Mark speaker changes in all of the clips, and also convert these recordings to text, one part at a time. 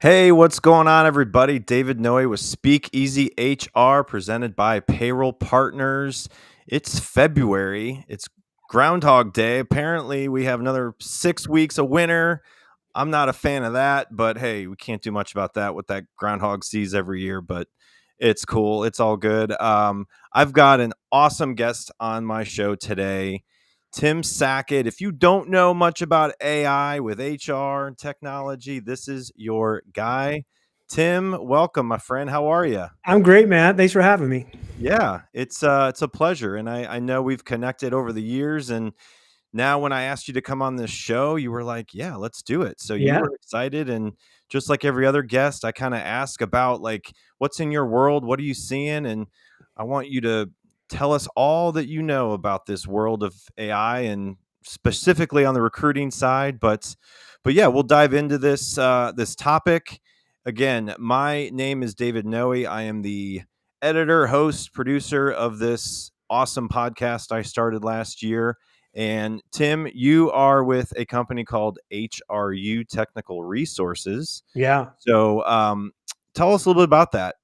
Speaker 1: Hey, what's going on, everybody? David Noe with Speak Easy HR, presented by Payroll Partners. It's February. It's Groundhog Day. Apparently, we have another 6 weeks of winter. I'm not a fan of that, but hey, we can't do much about that with that groundhog sees every year, but it's cool. It's all good. I've got an awesome guest on my show today. Tim Sackett. If you don't know much about AI with HR and technology, this is your guy. Tim, welcome, my friend. How are you?
Speaker 2: I'm great, man. Thanks for having me.
Speaker 1: Yeah, it's a pleasure, and I know we've connected over the years, and now when I asked you to come on this show, you were like, "Yeah, let's do it." So you
Speaker 2: Yeah.
Speaker 1: were excited, and just like every other guest, I kind of ask about like what's in your world, what are you seeing, and I want you to tell us all that you know about this world of AI and specifically on the recruiting side. But yeah, we'll dive into this topic. Again, my name is David Noe. I am the editor, host, producer of this awesome podcast I started last year. And Tim, you are with a company called HRU Technical Resources.
Speaker 2: Yeah.
Speaker 1: So tell us a little bit about that.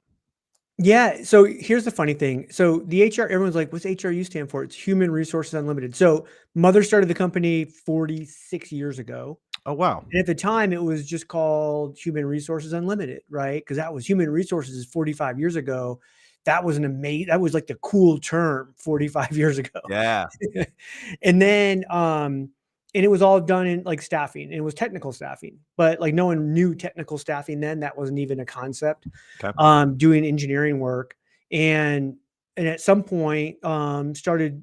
Speaker 2: Yeah. So here's the funny thing. So the HR, everyone's like, what's HRU stand for? It's Human Resources Unlimited. So mother started the company 46 years ago.
Speaker 1: Oh, wow.
Speaker 2: And at the time, it was just called Human Resources Unlimited, right? Because that was Human Resources 45 years ago. That was that was like the cool term 45 years ago.
Speaker 1: Yeah.
Speaker 2: And then and it was all done in like staffing, and it was technical staffing, but like no one knew technical staffing then. That wasn't even a concept.
Speaker 1: Okay.
Speaker 2: Doing engineering work, and at some point started,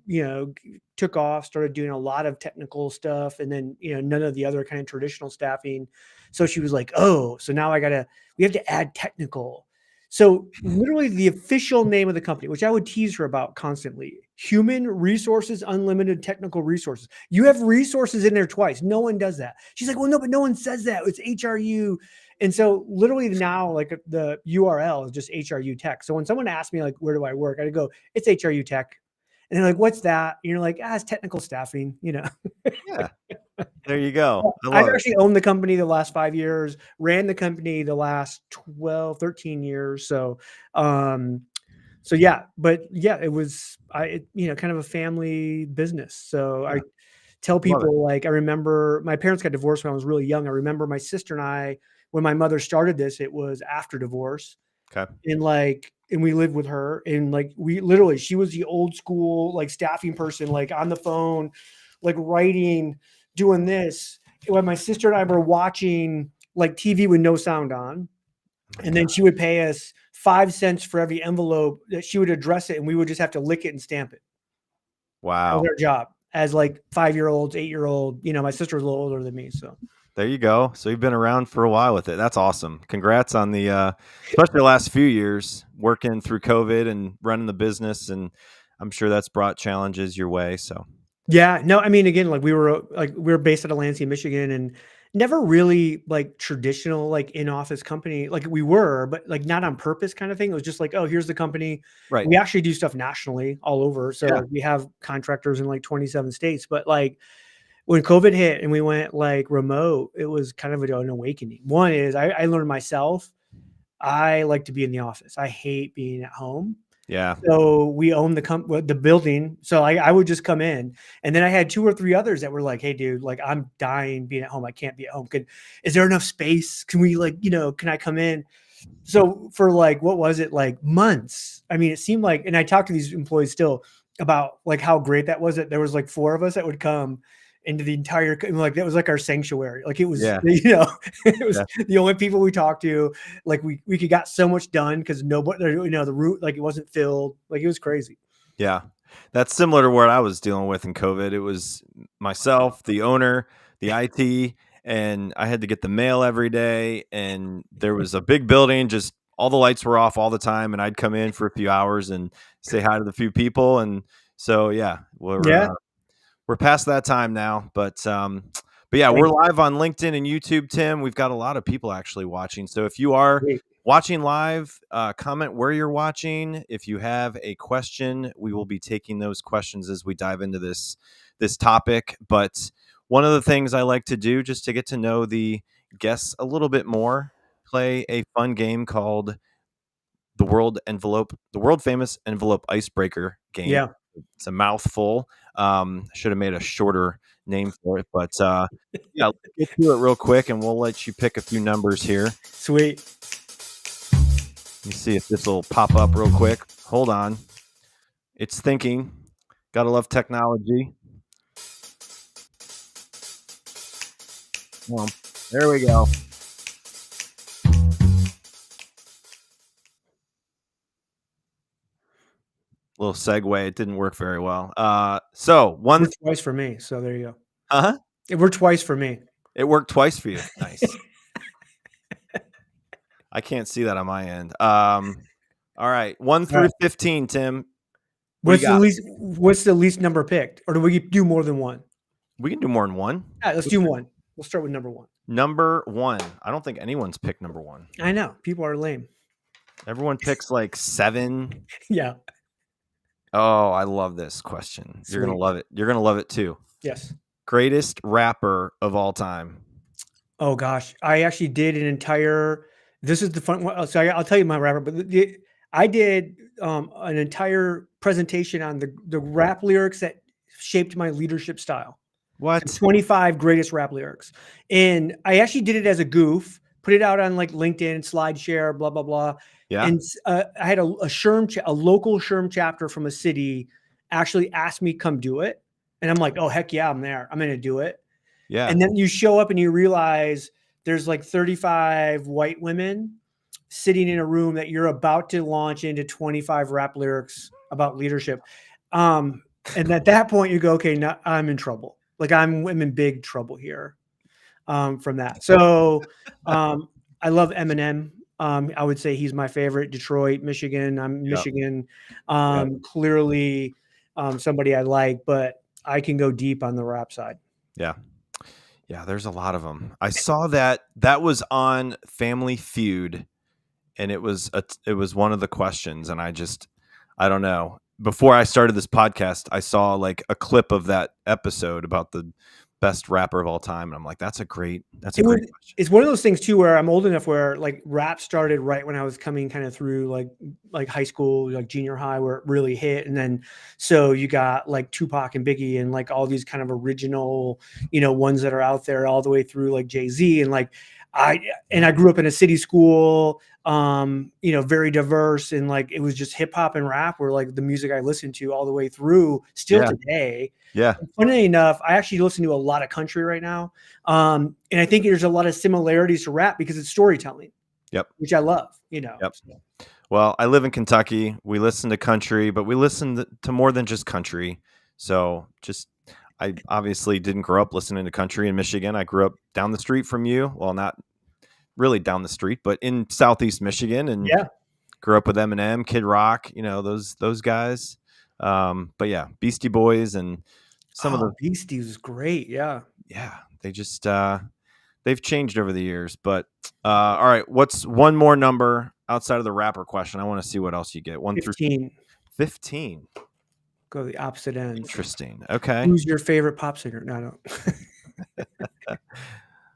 Speaker 2: took off, started doing a lot of technical stuff, and then none of the other kind of traditional staffing. So she was like, oh, so now we have to add technical. So literally the official name of the company, which I would tease her about constantly, Human Resources Unlimited Technical Resources. You have resources in there twice. No one does that. She's like, well, no, but no one says that. It's HRU. And so literally now, like the URL is just HRU Tech. So when someone asks me like, where do I work? I go, it's HRU Tech. And they're like, what's that? And you're like, it's technical staffing.
Speaker 1: Yeah. There you go. I
Speaker 2: I've
Speaker 1: love it.
Speaker 2: actually owned the company the last 5 years, ran the company the last 12, 13 years. So yeah, but yeah, kind of a family business. So
Speaker 1: Yeah.
Speaker 2: I tell
Speaker 1: Love it.
Speaker 2: people, like, I remember my parents got divorced when I was really young. I remember my sister and I, when my mother started this, it was after divorce.
Speaker 1: Okay.
Speaker 2: And we lived with her, and like she was the old school like staffing person, like on the phone, like writing, doing this. When my sister and I were watching like TV with no sound on,
Speaker 1: Oh my
Speaker 2: and
Speaker 1: God.
Speaker 2: then she would pay us 5 cents for every envelope that she would address it, and we would just have to lick it and stamp it. That was
Speaker 1: Wow.
Speaker 2: our job as like 5-year-olds, 8-year-old. My sister was a little older than me, so
Speaker 1: There you go. So you've been around for a while with it. That's awesome. Congrats on the especially the last few years working through COVID and running the business, and I'm sure that's brought challenges your way. So
Speaker 2: yeah. No, I mean, again, like we were based out of Lansing, Michigan, and never really like traditional like in office company. Like we were, but like not on purpose kind of thing. It was just like, oh, here's the company.
Speaker 1: right.
Speaker 2: We actually do stuff nationally all over.
Speaker 1: Yeah.
Speaker 2: So we have contractors in like 27 states. But like when COVID hit and we went like remote, it was kind of an awakening. One is I learned myself, I like to be in the office. I hate being at home.
Speaker 1: Yeah.
Speaker 2: So we own the building. So I would just come in, and then I had 2 or 3 others that were like, "Hey, dude, like I'm dying being at home. I can't be at home. Is there enough space? Can we can I come in?" So for like, what was it, like months? I mean, it seemed like, and I talked to these employees still about like how great that was. That there was like 4 of us that would come into the entire, like that was like our sanctuary. Like it was,
Speaker 1: Yeah.
Speaker 2: it was
Speaker 1: Yeah.
Speaker 2: the only people we talked to. Like we could got so much done because nobody, the route, like it wasn't filled. Like it was crazy.
Speaker 1: Yeah. That's similar to what I was dealing with in COVID. It was myself, the owner, the IT, and I had to get the mail every day. And there was a big building, just all the lights were off all the time. And I'd come in for a few hours and say hi to the few people. And so, yeah,
Speaker 2: Yeah.
Speaker 1: we're past that time now. But yeah, we're
Speaker 2: Thanks.
Speaker 1: live on LinkedIn and YouTube, Tim. We've got a lot of people actually watching. So if you are
Speaker 2: Great.
Speaker 1: watching live, comment where you're watching. If you have a question, we will be taking those questions as we dive into this topic. But one of the things I like to do just to get to know the guests a little bit more, play a fun game called the world famous envelope icebreaker game.
Speaker 2: Yeah.
Speaker 1: It's a mouthful. Should have made a shorter name for it, but yeah, let's get to it real quick, and we'll let you pick a few numbers here.
Speaker 2: Sweet.
Speaker 1: Let me see if this will pop up real quick. Hold on, it's thinking. Gotta love technology. There we go. Little segue. It didn't work very well. So
Speaker 2: It
Speaker 1: one.
Speaker 2: worked twice for me. So there you go.
Speaker 1: Uh-huh.
Speaker 2: It worked twice for me.
Speaker 1: It worked twice for you. Nice. I can't see that on my end. All right, 1
Speaker 2: All
Speaker 1: through
Speaker 2: right.
Speaker 1: 15, Tim. What do you got?
Speaker 2: What's the least number picked? Or do we do more than one?
Speaker 1: We can do more than one.
Speaker 2: All right, let's do one. We'll start with number one.
Speaker 1: Number one. I don't think anyone's picked number one.
Speaker 2: I know. People are lame.
Speaker 1: Everyone picks like 7.
Speaker 2: Yeah.
Speaker 1: Oh, I love this question. You're going to
Speaker 2: Sweet.
Speaker 1: love it. You're going to love it too.
Speaker 2: Yes.
Speaker 1: Greatest rapper of all time.
Speaker 2: Oh gosh, I actually did an entire. This is the fun one. So I'll tell you my rapper, but I did an entire presentation on the rap lyrics that shaped my leadership style.
Speaker 1: What?
Speaker 2: 25 greatest rap lyrics, and I actually did it as a goof. Put it out on like LinkedIn, SlideShare, blah blah blah.
Speaker 1: Yeah.
Speaker 2: And I had a local SHRM chapter from a city actually asked me come do it, and I'm like, oh heck yeah, I'm there. I'm going to do it.
Speaker 1: Yeah.
Speaker 2: And then you show up and you realize there's like 35 white women sitting in a room that you're about to launch into 25 rap lyrics about leadership. And at that point you go, okay, now I'm in trouble. Like I'm in big trouble here from that. So I love Eminem. I would say he's my favorite. Detroit, Michigan. I'm Michigan. Clearly somebody I like, but I can go deep on the rap side.
Speaker 1: Yeah. Yeah, there's a lot of them. I saw that was on Family Feud, and it was one of the questions, and I don't know. Before I started this podcast, I saw like a clip of that episode about the best rapper of all time, and I'm like, that's a great question.
Speaker 2: It's one of those things too where I'm old enough where like rap started right when I was coming kind of through like high school, like junior high, where it really hit. And then so you got like Tupac and Biggie and like all these kind of original, ones that are out there all the way through like Jay-Z. And like I grew up in a city school, very diverse, and like it was just hip hop and rap were like the music I listened to all the way through still today.
Speaker 1: Yeah.
Speaker 2: And funny enough, I actually listen to a lot of country right now. And I think there's a lot of similarities to rap because it's storytelling.
Speaker 1: Yep.
Speaker 2: Which I love, Yep.
Speaker 1: So. Well, I live in Kentucky. We listen to country, but we listen to more than just country. So I obviously didn't grow up listening to country in Michigan. I grew up down the street from you. Well, not really down the street, but in Southeast Michigan, and grew up with Eminem, Kid Rock, those guys. But yeah, Beastie Boys and some of the
Speaker 2: Beasties was great. Yeah.
Speaker 1: Yeah. They just, they've changed over the years, but, all right. What's one more number outside of the rapper question? I want to see what else you get. 1 through 15.
Speaker 2: Go the opposite ends.
Speaker 1: Interesting. Okay.
Speaker 2: Who's your favorite pop singer? No.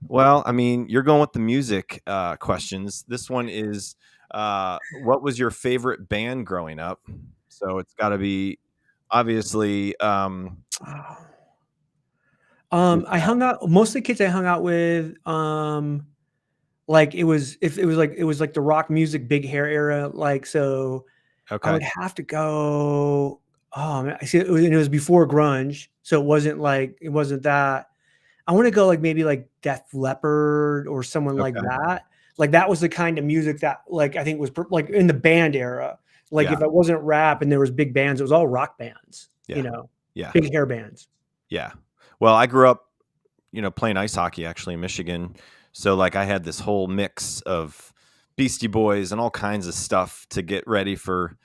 Speaker 1: Well, I mean, you're going with the music questions. This one is, what was your favorite band growing up? So it's got to be obviously. I
Speaker 2: hung out. Most of the kids I hung out with, like it was like the rock music, big hair era. Like so, I would have to go. Oh man, I see. It was before grunge, so it wasn't that. I want to go like maybe like Def Leppard or someone like that. Like that was the kind of music that like I think was like in the band era. Like if it wasn't rap and there was big bands, it was all rock bands. Big hair bands.
Speaker 1: Yeah. Well, I grew up, playing ice hockey actually in Michigan. So like I had this whole mix of Beastie Boys and all kinds of stuff to get ready for,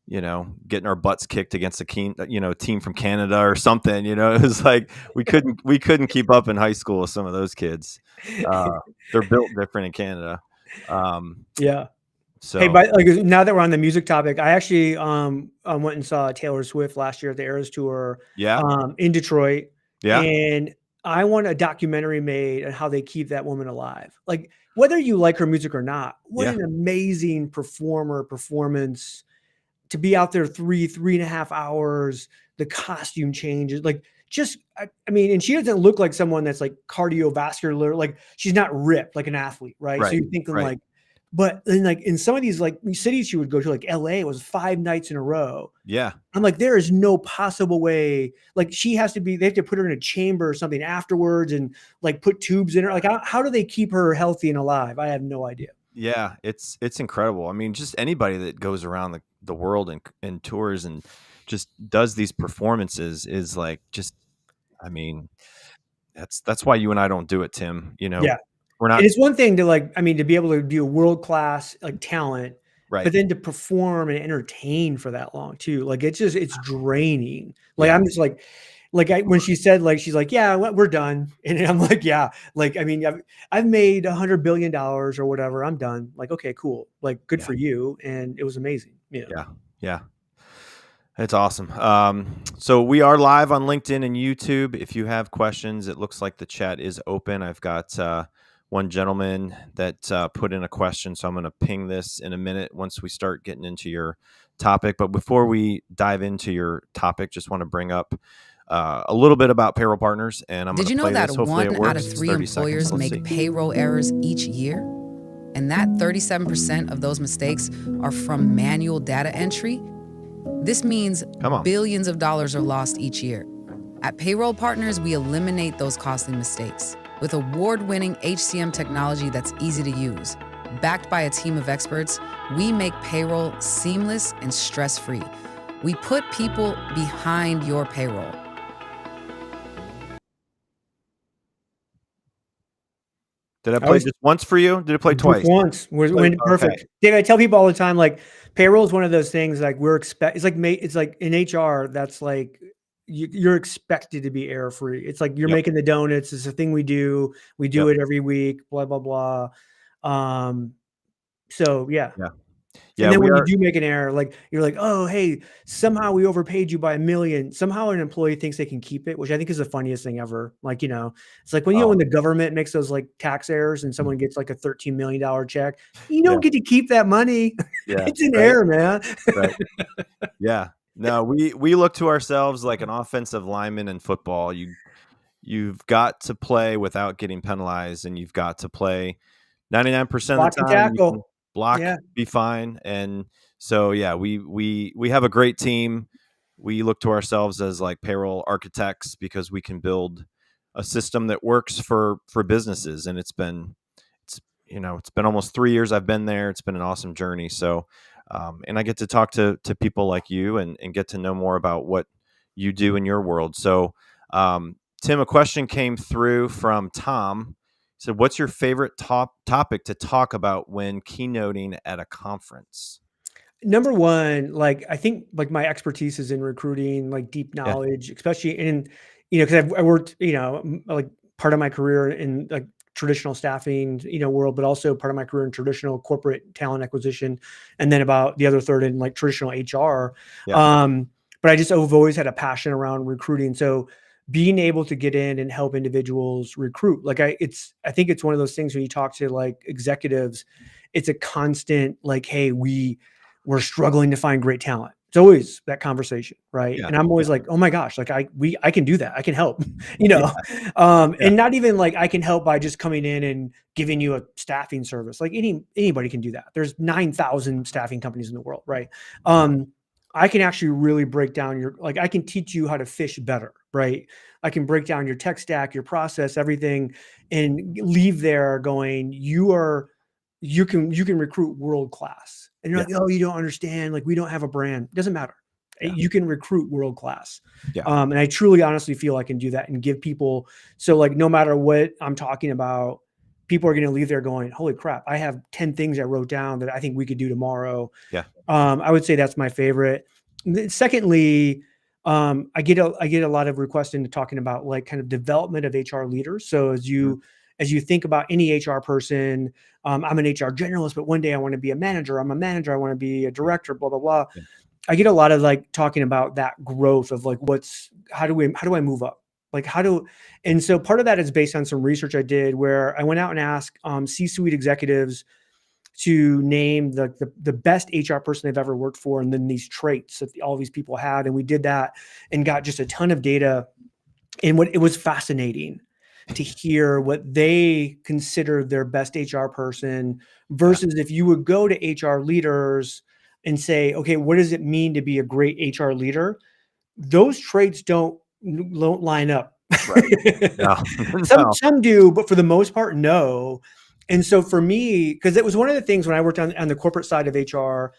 Speaker 1: getting our butts kicked against a team from Canada or something. It was like we couldn't keep up in high school with some of those kids. They're built different in Canada.
Speaker 2: Yeah.
Speaker 1: So
Speaker 2: hey, but like now that we're on the music topic, I actually went and saw Taylor Swift last year at the Eras Tour. In Detroit.
Speaker 1: Yeah.
Speaker 2: And I want a documentary made on how they keep that woman alive. Like whether you like her music or not, what
Speaker 1: Yeah.
Speaker 2: an amazing performance to be out there 3.5 hours, the costume changes, like just, I mean, and she doesn't look like someone that's like cardiovascular, like she's not ripped like an athlete, right? So
Speaker 1: Right.
Speaker 2: you're thinking
Speaker 1: Right.
Speaker 2: like, but then like in some of these like cities she would go to, like LA, it was 5 nights in a row.
Speaker 1: Yeah.
Speaker 2: I'm like, there is no possible way. Like she has to be, they have to put her in a chamber or something afterwards and like put tubes in her. Like, how do they keep her healthy and alive? I have no idea.
Speaker 1: Yeah, it's incredible. I mean, just anybody that goes around the world and tours and just does these performances is like just I mean, that's why you and I don't do it, Tim. You know,
Speaker 2: Yeah.
Speaker 1: we're
Speaker 2: And
Speaker 1: not
Speaker 2: it's one thing to like, I mean, to be able to be a world class like talent,
Speaker 1: right.
Speaker 2: but then to perform and entertain for that long too. Like it's just, it's draining. Like
Speaker 1: Yeah.
Speaker 2: I'm just like when she said, like, she's like, yeah, we're done. And I'm like, yeah, like, I mean, I've made $100 billion or whatever. I'm done. Like, okay, cool. Like good
Speaker 1: Yeah.
Speaker 2: for you. And it was amazing. Yeah.
Speaker 1: Yeah. Yeah. It's awesome. So we are live on LinkedIn and YouTube. If you have questions, it looks like the chat is open. I've got one gentleman that put in a question, so I'm going to ping this in a minute once we start getting into your topic. But before we dive into your topic, just want to bring up a little bit about payroll partners, and I'm going
Speaker 3: Did
Speaker 1: to
Speaker 3: you know
Speaker 1: play
Speaker 3: that
Speaker 1: this. Hopefully, it
Speaker 3: 1 out
Speaker 1: works.
Speaker 3: of
Speaker 1: It's
Speaker 3: 3
Speaker 1: 30 seconds.
Speaker 3: employers
Speaker 1: Let's see.
Speaker 3: make payroll errors each year? And that 37% of those mistakes are from manual data entry? This means
Speaker 1: Come on.
Speaker 3: billions of dollars are lost each year. At Payroll Partners, we eliminate those costly mistakes with award-winning HCM technology that's easy to use. Backed by a team of experts, we make payroll seamless and stress-free. We put people behind your payroll.
Speaker 1: Did I
Speaker 2: I
Speaker 1: play
Speaker 2: was
Speaker 1: just once for you? Did it play
Speaker 2: just
Speaker 1: twice?
Speaker 2: once. When
Speaker 1: Okay.
Speaker 2: perfect. David, I tell people all the time, like payroll is one of those things like it's like it's like in HR, that's like you're expected to be error free. It's like you're
Speaker 1: Yep.
Speaker 2: making the donuts. It's a thing we do. We do
Speaker 1: Yep.
Speaker 2: it every week, blah, blah, blah. So yeah.
Speaker 1: Yeah.
Speaker 2: And
Speaker 1: Yeah.
Speaker 2: then
Speaker 1: We
Speaker 2: when you
Speaker 1: are.
Speaker 2: do make an error, like you're like, oh, hey, somehow we overpaid you by $1 million. Somehow an employee thinks they can keep it, which I think is the funniest thing ever. Like, it's like when
Speaker 1: Oh,
Speaker 2: when the government makes those like tax errors and someone gets like a $13 million check, you
Speaker 1: yeah.
Speaker 2: don't get to keep that money.
Speaker 1: Yeah.
Speaker 2: It's an
Speaker 1: Right.
Speaker 2: error, man.
Speaker 1: Right. Yeah. No, we look to ourselves like an offensive lineman in football. You've got to play without getting penalized, and you've got to play 99% of
Speaker 2: Block
Speaker 1: the
Speaker 2: and
Speaker 1: time. You can
Speaker 2: tackle.
Speaker 1: block,
Speaker 2: Yeah.
Speaker 1: be fine. And so yeah, we have a great team. We look to ourselves as like payroll architects because we can build a system that works for businesses. And it's it's been almost 3 years I've been there. It's been an awesome journey. So and I get to talk to people like you and get to know more about what you do in your world. So Tim, a question came through from Tom. He said, "What's your favorite topic to talk about when keynoting at a conference?"
Speaker 2: Number one, like I think like my expertise is in recruiting, like deep
Speaker 1: Yeah,
Speaker 2: knowledge, especially in, because I worked, like part of my career in like traditional staffing, world, but also part of my career in traditional corporate talent acquisition, and then about the other third in like traditional HR.
Speaker 1: yeah,
Speaker 2: But I just have always had a passion around recruiting. So being able to get in and help individuals recruit, like I think it's one of those things when you talk to like executives, it's a constant like, hey, we're struggling to find great talent. It's always that conversation, right?
Speaker 1: yeah,
Speaker 2: And I'm
Speaker 1: yeah,
Speaker 2: always like, oh my gosh, like I can do that. I can help,
Speaker 1: yeah, yeah,
Speaker 2: and not even like I can help by just coming in and giving you a staffing service. Like anybody can do that. There's 9,000 staffing companies in the world, right? I can actually really break down like I can teach you how to fish better, right? I can break down your tech stack, your process, everything, and leave there going, you can recruit world class. And you're
Speaker 1: yeah,
Speaker 2: like, oh, you don't understand. Like we don't have a brand. It doesn't matter.
Speaker 1: yeah,
Speaker 2: You can recruit world class.
Speaker 1: yeah,
Speaker 2: And I truly honestly feel I can do that and give people. So like, no matter what I'm talking about, people are going to leave there going, holy crap, I have 10 things I wrote down that I think we could do tomorrow.
Speaker 1: yeah,
Speaker 2: I would say that's my favorite. Secondly, I get a lot of requests into talking about like kind of development of HR leaders. So
Speaker 1: mhm,
Speaker 2: as you think about any HR person, I'm an HR generalist, but one day I want to be a manager. I'm a manager. I want to be a
Speaker 1: yeah,
Speaker 2: director. Blah blah blah.
Speaker 1: yeah,
Speaker 2: I get a lot of like talking about that growth of like how do I move up? Like and so part of that is based on some research I did where I went out and asked C-suite executives to name the best HR person they've ever worked for, and then these traits that all these people had. And we did that and got just a ton of data. And it was fascinating to hear what they considered their best HR person versus if you would go to HR leaders and say, okay, what does it mean to be a great HR leader? Those traits don't line up.
Speaker 1: Right. No. No.
Speaker 2: Some do, but for the most part, no. And so for me, because it was one of the things when I worked on the corporate side of HR,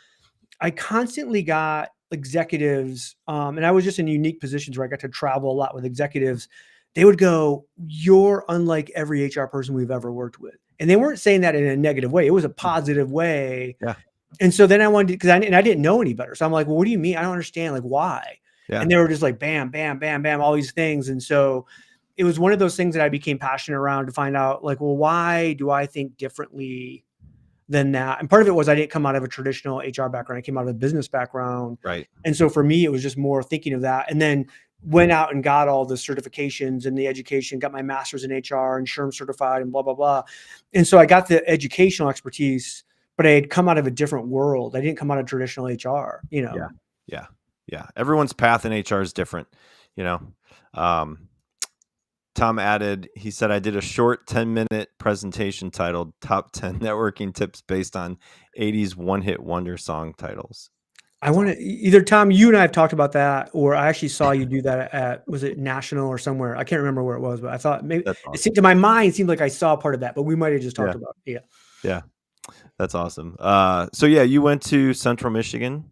Speaker 2: I constantly got executives, and I was just in unique positions where I got to travel a lot with executives. They would go, "You're unlike every HR person we've ever worked with," and they weren't saying that in a negative way. It was a positive way.
Speaker 1: Yeah.
Speaker 2: And so then I wanted because I didn't know any better. So I'm like, "Well, what do you mean? I don't understand. Like, why?"
Speaker 1: Yeah.
Speaker 2: And they were just like, "Bam, bam, bam, bam," all these things. And so it was one of those things that I became passionate around to find out, like, well, why do I think differently than that? And part of it was I didn't come out of a traditional HR background. I came out of a business background.
Speaker 1: Right.
Speaker 2: And so for me, it was just more thinking of that. And then went out and got all the certifications and the education, got my master's in HR and SHRM certified and blah, blah, blah. And so I got the educational expertise, but I had come out of a different world. I didn't come out of traditional HR, you know?
Speaker 1: Yeah. Yeah. Yeah. Everyone's path in HR is different, you know? Tom added, he said, I did a short 10-minute presentation titled Top 10 Networking Tips Based on 80s One-Hit Wonder Song Titles.
Speaker 2: I want to either Tom, you and I have talked about that, or I actually saw you do that at, was it National or somewhere? I can't remember where it was, but I thought maybe
Speaker 1: That's
Speaker 2: it
Speaker 1: awesome.
Speaker 2: seemed, to my mind, it seemed like I saw part of that, but we might have just talked about it. Yeah.
Speaker 1: Yeah. That's awesome. So yeah, you went to Central Michigan,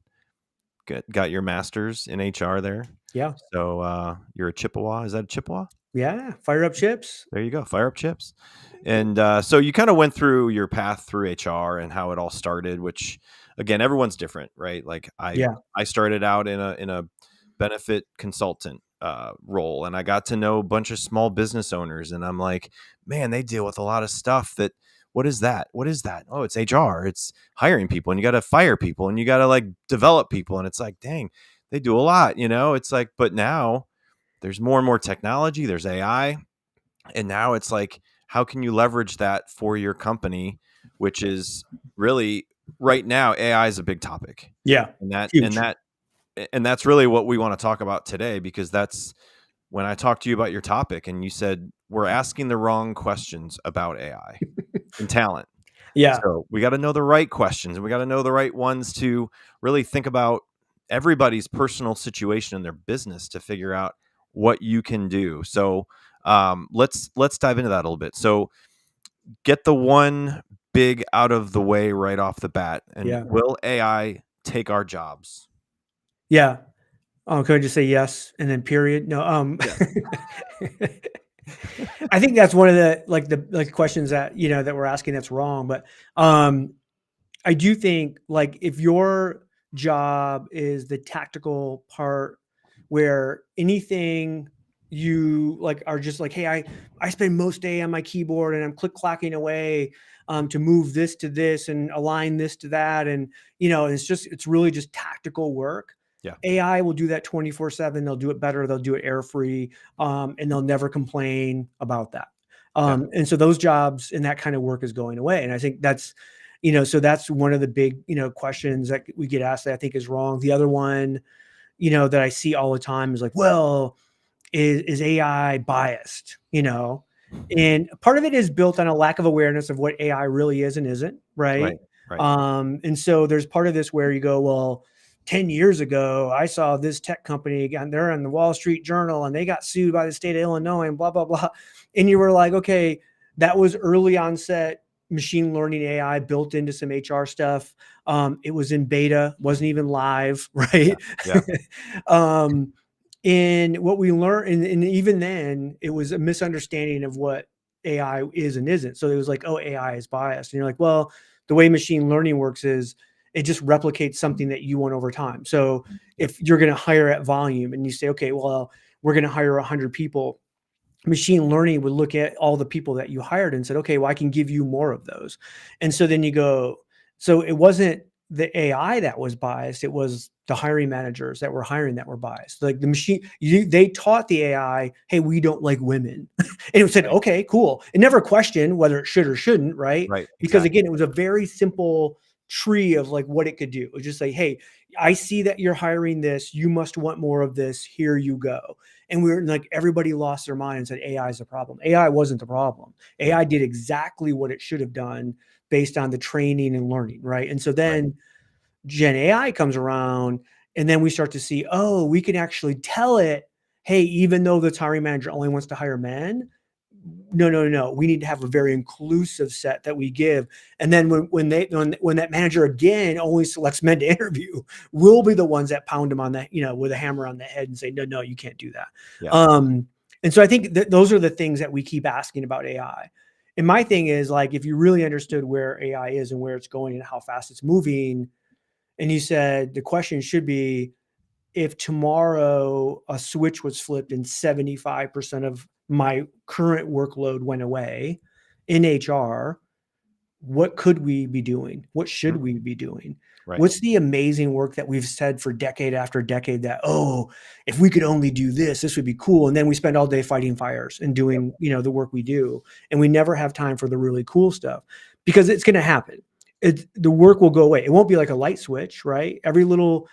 Speaker 1: got your master's in HR there.
Speaker 2: Yeah.
Speaker 1: So you're a Chippewa. Is that a Chippewa?
Speaker 2: Yeah. Fire up chips.
Speaker 1: There you go. Fire up chips. And so you kind of went through your path through HR and how it all started, which again, everyone's different, right? Like I started out in a benefit consultant role, and I got to know a bunch of small business owners, and I'm like, man, they deal with a lot of stuff that, what is that? What is that? Oh, it's HR. It's hiring people, and you got to fire people, and you got to like develop people. And it's like, dang, they do a lot, you know? It's like, but now there's more and more technology, there's AI. And now it's like, how can you leverage that for your company, which is really right now, AI is a big topic.
Speaker 2: Yeah.
Speaker 1: And that's really what we want to talk about today, because that's when I talked to you about your topic and you said, we're asking the wrong questions about AI and talent.
Speaker 2: Yeah.
Speaker 1: So we got to know the right questions, and we got to know the right ones to really think about everybody's personal situation in their business to figure out what you can do. So let's dive into that a little bit. So get the one big out of the way right off the bat. And will AI take our jobs?
Speaker 2: Yeah. Could I just say yes and then period? No. I think that's one of the questions that, you know, that we're asking that's wrong. But I do think, like, if your job is the tactical part where anything you like are just like, hey, I spend most day on my keyboard and I'm click-clacking away to move this to this and align this to that. And, you know, it's really just tactical work.
Speaker 1: Yeah.
Speaker 2: AI will do that 24/7. They'll do it better. They'll do it error free. And they'll never complain about that. And so those jobs and that kind of work is going away. And I think that's, you know, so that's one of the big, you know, questions that we get asked that I think is wrong. The other one, you know, that I see all the time is like, well, is AI biased, you know? And part of it is built on a lack of awareness of what AI really is and isn't, right? And so there's part of this where you go, well, 10 years ago, I saw this tech company and they're in the Wall Street Journal and they got sued by the state of Illinois and blah, blah, blah. And you were like, okay, that was early onset machine learning AI built into some HR stuff. It was in beta, wasn't even live, right? And what we learned, and even then, it was a misunderstanding of what AI is and isn't. So it was like, oh, AI is biased. And you're like, well, the way machine learning works is it just replicates something that you want over time. So if you're going to hire at volume and you say, okay, well, we're going to hire 100 people, machine learning would look at all the people that you hired and said, okay, well, I can give you more of those. And so then you go, so it wasn't the AI that was biased. It was the hiring managers that were hiring that were biased. Like the machine, they taught the AI, hey, we don't like women. And it said,
Speaker 1: Right.
Speaker 2: okay, cool. It never questioned whether it should or shouldn't, right?
Speaker 1: Right.
Speaker 2: Because
Speaker 1: Exactly.
Speaker 2: again, it was a very simple tree of like what it could do. It was just like, hey, I see that you're hiring this. You must want more of this. Here you go. And we were like, everybody lost their mind and said, AI is the problem. AI wasn't the problem. AI did exactly what it should have done based on the training and learning, right? And so
Speaker 1: Right.
Speaker 2: then Gen AI comes around, and then we start to see, oh, we can actually tell it, hey, even though the hiring manager only wants to hire men, no, we need to have a very inclusive set that we give. And then when that manager again only selects men to interview, we'll be the ones that pound them on that, with a hammer on the head and say, no, you can't do that.
Speaker 1: Yeah.
Speaker 2: And so I think that those are the things that we keep asking about AI. And my thing is, like, if you really understood where AI is and where it's going and how fast it's moving, and you said the question should be, if tomorrow a switch was flipped and 75% of my current workload went away in HR, what could we be doing? What should
Speaker 1: Mhm.
Speaker 2: we be doing?
Speaker 1: Right.
Speaker 2: What's the amazing work that we've said for decade after decade that, oh, if we could only do this, this would be cool. And then we spend all day fighting fires and doing, the work we do. And we never have time for the really cool stuff because it's going to happen. The work will go away. It won't be like a light switch, right? Every little,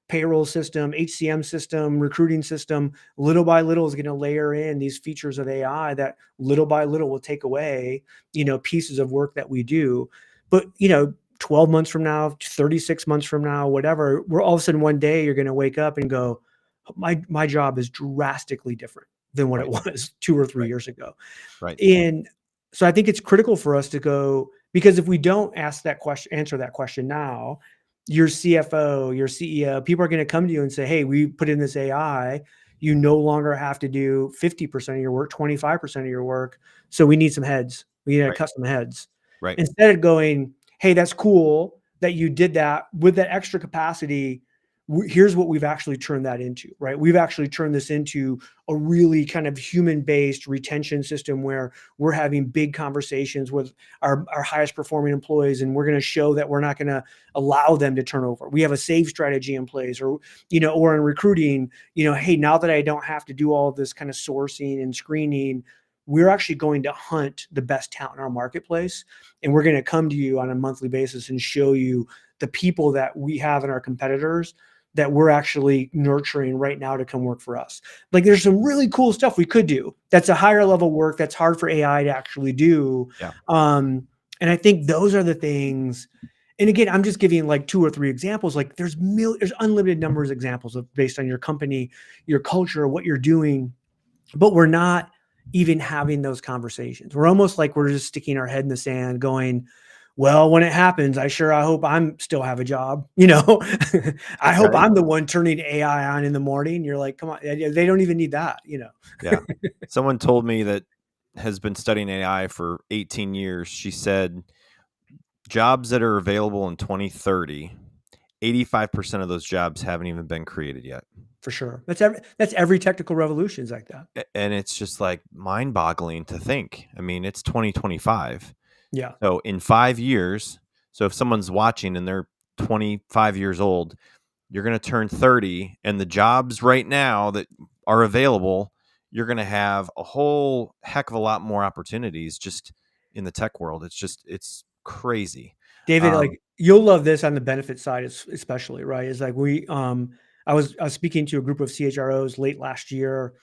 Speaker 2: payroll system, HCM system, recruiting system, little by little is going to layer in these features of AI that little by little will take away, pieces of work that we do. But, 12 months from now, 36 months from now, whatever, we're all of a sudden one day you're going to wake up and go, my job is drastically different than what it
Speaker 1: Right.
Speaker 2: was 2 or 3
Speaker 1: Right.
Speaker 2: years ago.
Speaker 1: Right.
Speaker 2: And so I think it's critical for us to go, because if we don't answer that question now, your CFO, your CEO, people are going to come to you and say, hey, we put in this AI. You no longer have to do 50% of your work, 25% of your work. So we need some heads. We need to
Speaker 1: Right.
Speaker 2: cut some heads.
Speaker 1: Right.
Speaker 2: Instead of going, hey, that's cool that you did that with that extra capacity. Here's what we've actually turned that into, right? We've actually turned this into a really kind of human-based retention system where we're having big conversations with our highest performing employees, and we're going to show that we're not going to allow them to turn over. We have a save strategy in place, or or in recruiting, hey, now that I don't have to do all of this kind of sourcing and screening, we're actually going to hunt the best talent in our marketplace, and we're going to come to you on a monthly basis and show you the people that we have in our competitors that we're actually nurturing right now to come work for us. Like, there's some really cool stuff we could do. That's a higher level work that's hard for AI to actually do.
Speaker 1: Yeah.
Speaker 2: And I think those are the things. And again, I'm just giving like 2 or 3 examples. Like there's unlimited numbers of examples of based on your company, your culture, what you're doing, but we're not even having those conversations. We're almost like we're just sticking our head in the sand going, well, when it happens, I hope I'm still have a job. I hope
Speaker 1: Right.
Speaker 2: I'm the one turning AI on in the morning. You're like, come on, they don't even need that.
Speaker 1: Yeah. Someone told me that has been studying AI for 18 years. She said jobs that are available in 2030, 85% of those jobs haven't even been created yet.
Speaker 2: For sure. That's every technical revolution is like that.
Speaker 1: And it's just like mind boggling to think. I mean, it's 2025.
Speaker 2: Yeah.
Speaker 1: So in 5 years, so if someone's watching and they're 25 years old, you're going to turn 30, and the jobs right now that are available, you're going to have a whole heck of a lot more opportunities just in the tech world. It's crazy.
Speaker 2: David, like you'll love this on the benefit side, especially, right? It's like I was speaking to a group of CHROs late last year,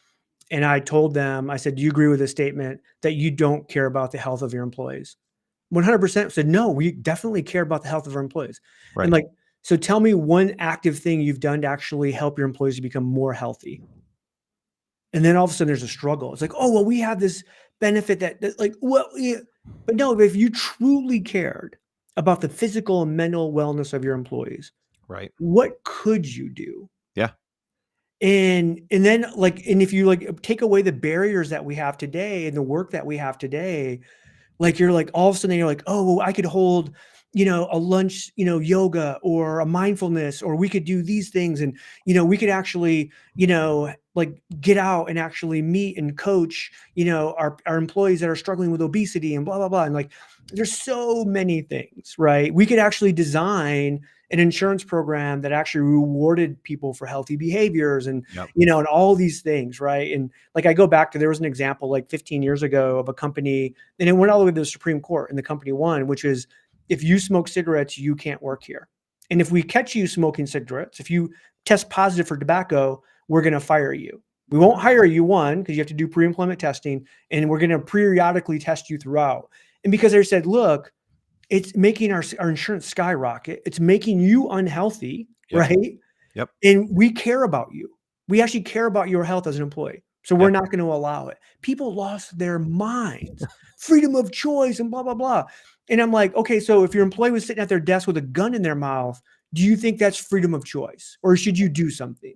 Speaker 2: and I told them, I said, do you agree with this statement that you don't care about the health of your employees? 100% said, no, we definitely care about the health of our employees. And
Speaker 1: Right.
Speaker 2: like, so tell me one active thing you've done to actually help your employees to become more healthy. And then all of a sudden there's a struggle. It's like, oh, well, we have this benefit that like, well, yeah. But no, if you truly cared about the physical and mental wellness of your employees,
Speaker 1: Right.
Speaker 2: what could you do?
Speaker 1: Yeah.
Speaker 2: And then and if you like take away the barriers that we have today and the work that we have today, like you're like all of a sudden you're like, oh, well, I could hold a lunch, yoga or a mindfulness, or we could do these things. And, we could actually, like get out and actually meet and coach, our employees that are struggling with obesity and blah, blah, blah. And like, there's so many things, right? We could actually design an insurance program that actually rewarded people for healthy behaviors and,
Speaker 1: Yep.
Speaker 2: and all these things. Right. And like, I go back to, there was an example like 15 years ago of a company, and it went all the way to the Supreme Court, and the company won, which is, if you smoke cigarettes, you can't work here. And if we catch you smoking cigarettes, if you test positive for tobacco, we're going to fire you. We won't hire you, one, because you have to do pre-employment testing, and we're going to periodically test you throughout. And because they said, look, it's making our insurance skyrocket. It's making you unhealthy,
Speaker 1: Yep.
Speaker 2: right?
Speaker 1: Yep.
Speaker 2: And we care about you. We actually care about your health as an employee. So we're not going to allow it. People lost their minds, freedom of choice and blah, blah, blah. And I'm like, okay, so if your employee was sitting at their desk with a gun in their mouth, do you think that's freedom of choice? Or should you do something?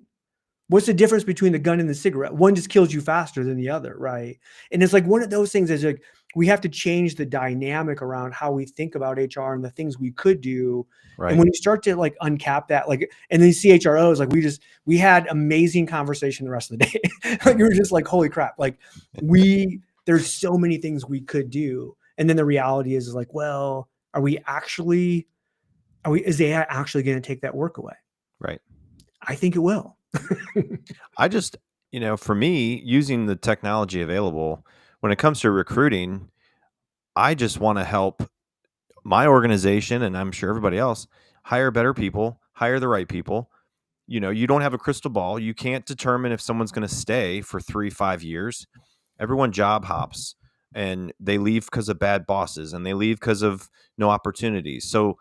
Speaker 2: What's the difference between the gun and the cigarette? One just kills you faster than the other, right? And it's like one of those things is like, we have to change the dynamic around how we think about HR and the things we could do.
Speaker 1: Right.
Speaker 2: And when you start to like uncap that, like, and then CHROs, like we had amazing conversation the rest of the day. Like you were just like, holy crap. Like there's so many things we could do. And then the reality is like, well, is AI actually going to take that work away?
Speaker 1: Right.
Speaker 2: I think it will.
Speaker 1: I just, for me, using the technology available when it comes to recruiting, I just want to help my organization, and I'm sure everybody else, hire better people, hire the right people. You don't have a crystal ball. You can't determine if someone's going to stay for 3-5 years. Everyone job hops, and they leave because of bad bosses, and they leave because of no opportunities. So,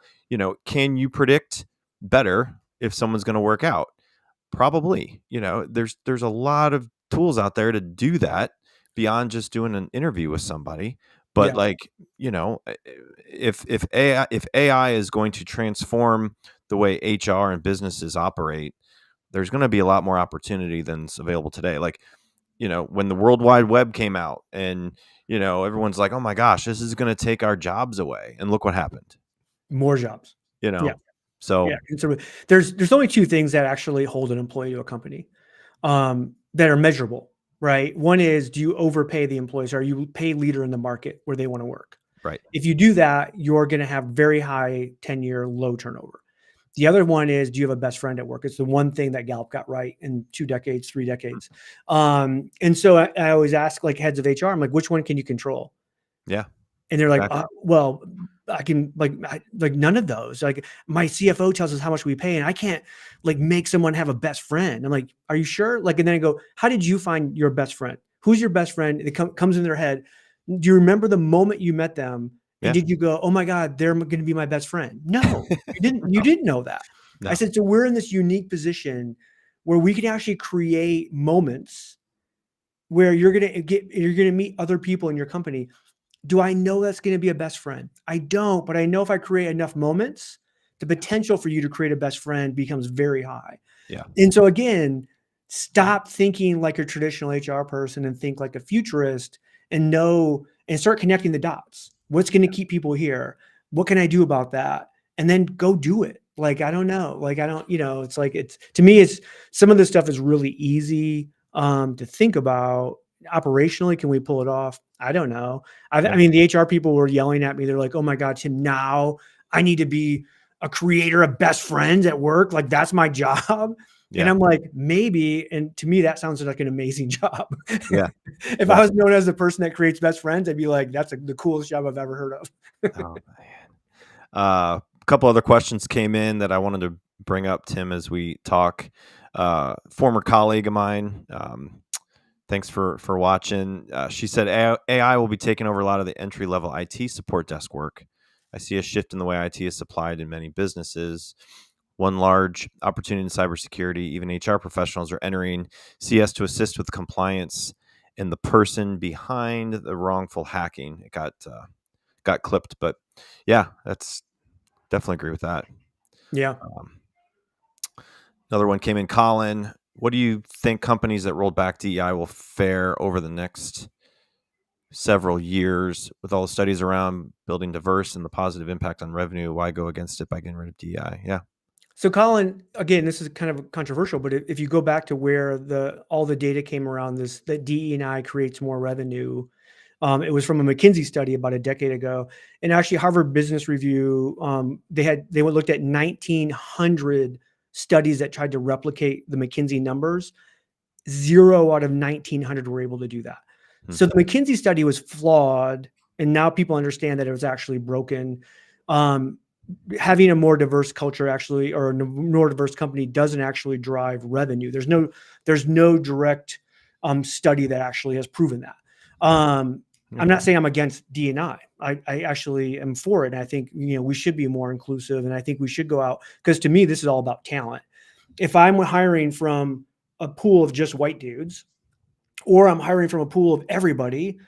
Speaker 1: can you predict better if someone's going to work out? Probably. There's a lot of tools out there to do that beyond just doing an interview with somebody. But if AI is going to transform the way HR and businesses operate, there's going to be a lot more opportunity than's available today. Like, when the World Wide Web came out, and everyone's like, "Oh my gosh, this is going to take our jobs away," and look what happened.
Speaker 2: More jobs.
Speaker 1: Yeah.
Speaker 2: So there's only two things that actually hold an employee to a company that are measurable, right? One is, do you overpay the employees? Are you pay leader in the market where they want to work?
Speaker 1: Right.
Speaker 2: If you do that, you're going to have very high tenure, low turnover. The other one is, do you have a best friend at work? It's the one thing that Gallup got right in 2 decades, 3 decades. And so I always ask like heads of HR, I'm like, which one can you control?
Speaker 1: Yeah.
Speaker 2: And they're like,
Speaker 1: Exactly.
Speaker 2: well, I can like none of those. Like my CFO tells us how much we pay, and I can't like make someone have a best friend. I'm like, are you sure? Like, and then I go, how did you find your best friend? Who's your best friend? It comes in their head. Do you remember the moment you met them? And did you go, oh my God, they're going to be my best friend? No, you didn't. You didn't know that. No. I said, so we're in this unique position where we can actually create moments where you're going to meet other people in your company. Do I know that's going to be a best friend? I don't, but I know if I create enough moments, the potential for you to create a best friend becomes very high.
Speaker 1: Yeah.
Speaker 2: And so again, stop thinking like a traditional HR person and think like a futurist, and start connecting the dots. What's going to keep people here? What can I do about that? And then go do it. Like, I don't know. Like, I don't, it's like, to me, it's some of this stuff is really easy to think about. Operationally, can we pull it off? I don't know. I mean, the HR people were yelling at me. They're like, oh my God, Tim, now I need to be a creator of best friends at work. Like, that's my job. Yeah. And I'm like, maybe. And to me, that sounds like an amazing job.
Speaker 1: Yeah.
Speaker 2: If I was known as the person that creates best friends, I'd be like, that's the coolest job I've ever heard of.
Speaker 1: Oh, man. A couple other questions came in that I wanted to bring up, Tim, as we talk. Former colleague of mine, thanks for watching. She said AI will be taking over a lot of the entry-level IT support desk work. I see a shift in the way IT is supplied in many businesses. One large opportunity in cybersecurity, even HR professionals are entering CS to assist with compliance and the person behind the wrongful hacking. It got clipped, but yeah, that's definitely agree with that.
Speaker 2: Yeah.
Speaker 1: Another one came in, Colin. What do you think companies that rolled back DEI will fare over the next several years with all the studies around building diverse and the positive impact on revenue. Why go against it by getting rid of DEI? Yeah.
Speaker 2: So Colin, again, this is kind of controversial, but if you go back to where all the data came around this, that DE&I creates more revenue, it was from a McKinsey study about a decade ago, and actually Harvard Business Review, they looked at 1,900 studies that tried to replicate the McKinsey numbers. 0 out of 1,900 were able to do that. So the McKinsey study was flawed, and now people understand that it was actually broken. Having a more diverse culture actually, or a more diverse company, doesn't actually drive revenue. There's no direct study that actually has proven that. I'm not saying I'm against D&I. I actually am for it. And I think, we should be more inclusive, and I think we should go out, because to me, this is all about talent. If I'm hiring from a pool of just white dudes, or I'm hiring from a pool of everybody,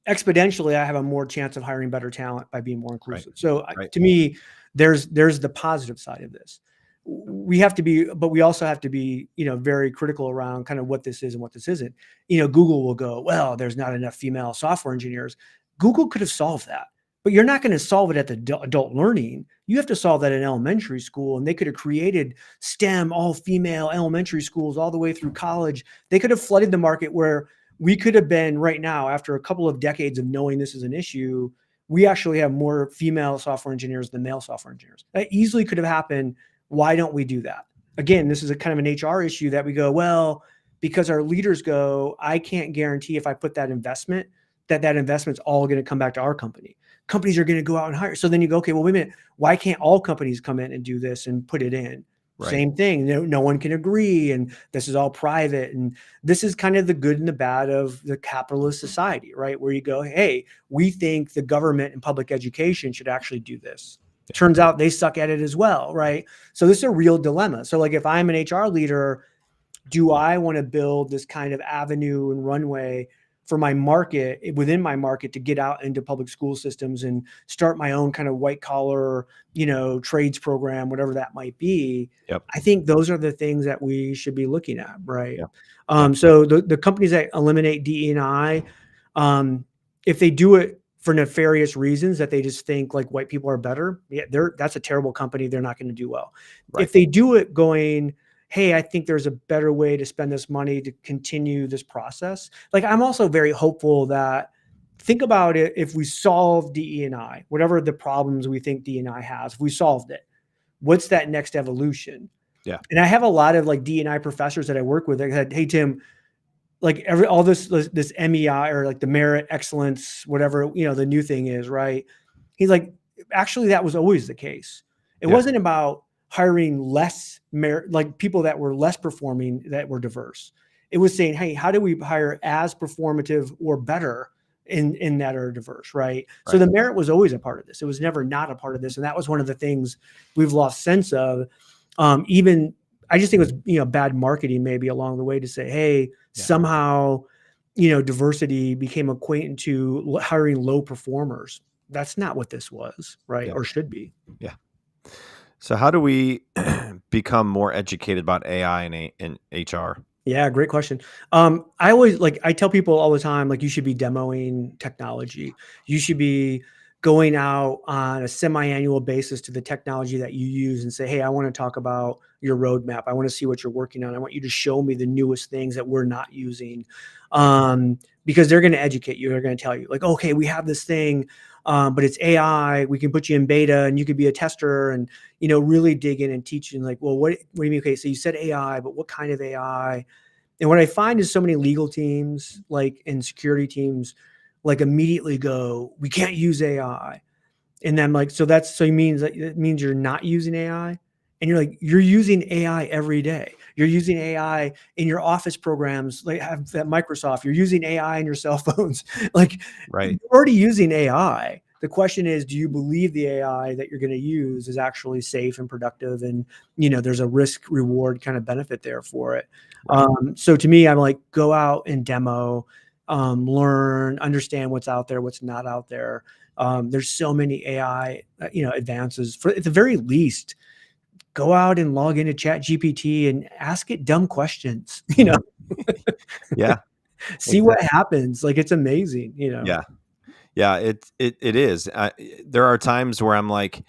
Speaker 2: exponentially, I have a more chance of hiring better talent by being more inclusive.
Speaker 1: Right.
Speaker 2: So
Speaker 1: Right.
Speaker 2: To me, there's the positive side of this. We have to be, but we also have to be, very critical around kind of what this is and what this isn't. Google will go, well, there's not enough female software engineers. Google could have solved that, but you're not going to solve it at the adult learning. You have to solve that in elementary school, and they could have created STEM, all female elementary schools all the way through college. They could have flooded the market where we could have been right now, after a couple of decades of knowing this is an issue, we actually have more female software engineers than male software engineers. That easily could have happened. Why don't we do that? Again, this is a kind of an HR issue that we go, well, because our leaders go, I can't guarantee if I put that investment, that investment's all going to come back to our company. Companies are going to go out and hire. So then you go, okay, well, wait a minute. Why can't all companies come in and do this and put it in? Right. Same thing. No one can agree, and this is all private. And this is kind of the good and the bad of the capitalist society, right? Where you go, hey, we think the government and public education should actually do this. Turns out they suck at it as well, right? So this is a real dilemma. So like, if I'm an HR leader, do I want to build this kind of avenue and runway for my market, within my market, to get out into public school systems and start my own kind of white collar, trades program, whatever that might be?
Speaker 1: Yep.
Speaker 2: I think those are the things that we should be looking at, right? Yep. So the companies that eliminate DE&I, if they do it for nefarious reasons, that they just think like white people are better, that's a terrible company. They're not going to do well. Right. If they do it going, hey, I think there's a better way to spend this money to continue this process. Like, I'm also very hopeful that, think about it, if we solve DE&I, whatever the problems we think DE&I has, if we solved it, what's that next evolution?
Speaker 1: Yeah.
Speaker 2: And I have a lot of like DE&I professors that I work with that said, hey, Tim, like all this MEI, or like the merit excellence, whatever, the new thing is, right? He's like, actually, that was always the case. It wasn't about hiring less like people that were less performing, that were diverse. It was saying, hey, how do we hire as performative or better in that are diverse, right? So the merit was always a part of this. It was never not a part of this. And that was one of the things we've lost sense of. Even, I just think it was, bad marketing maybe along the way to say, hey, somehow, diversity became equated to hiring low performers. That's not what this was, right? Or should be.
Speaker 1: Yeah. So how do we become more educated about AI in HR?
Speaker 2: Yeah, great question. I always I tell people all the time, like, you should be demoing technology. You should be going out on a semi-annual basis to the technology that you use and say, hey, I want to talk about your roadmap. I want to see what you're working on. I want you to show me the newest things that we're not using. Because they're going to educate you. They're going to tell you, like, okay, we have this thing, but it's AI. We can put you in beta and you could be a tester, and, really dig in and teach you, like, well, what do you mean? Okay, so you said AI, but what kind of AI? And what I find is so many legal teams, and security teams, immediately go, we can't use AI. And then it means you're not using AI. And you're like, you're using AI every day. You're using AI in your office programs, have at Microsoft. You're using AI in your cell phones. You're already using AI. The question is, do you believe the AI that you're going to use is actually safe and productive? And, there's a risk reward kind of benefit there for it. So to me, I'm like, go out and demo, learn, understand what's out there, what's not out there. There's so many AI, advances. At the very least, go out and log into Chat GPT and ask it dumb questions.
Speaker 1: Yeah.
Speaker 2: See what
Speaker 1: Exactly.
Speaker 2: happens. Like, it's amazing, you know?
Speaker 1: Yeah. Yeah, it is. There are times where I'm like,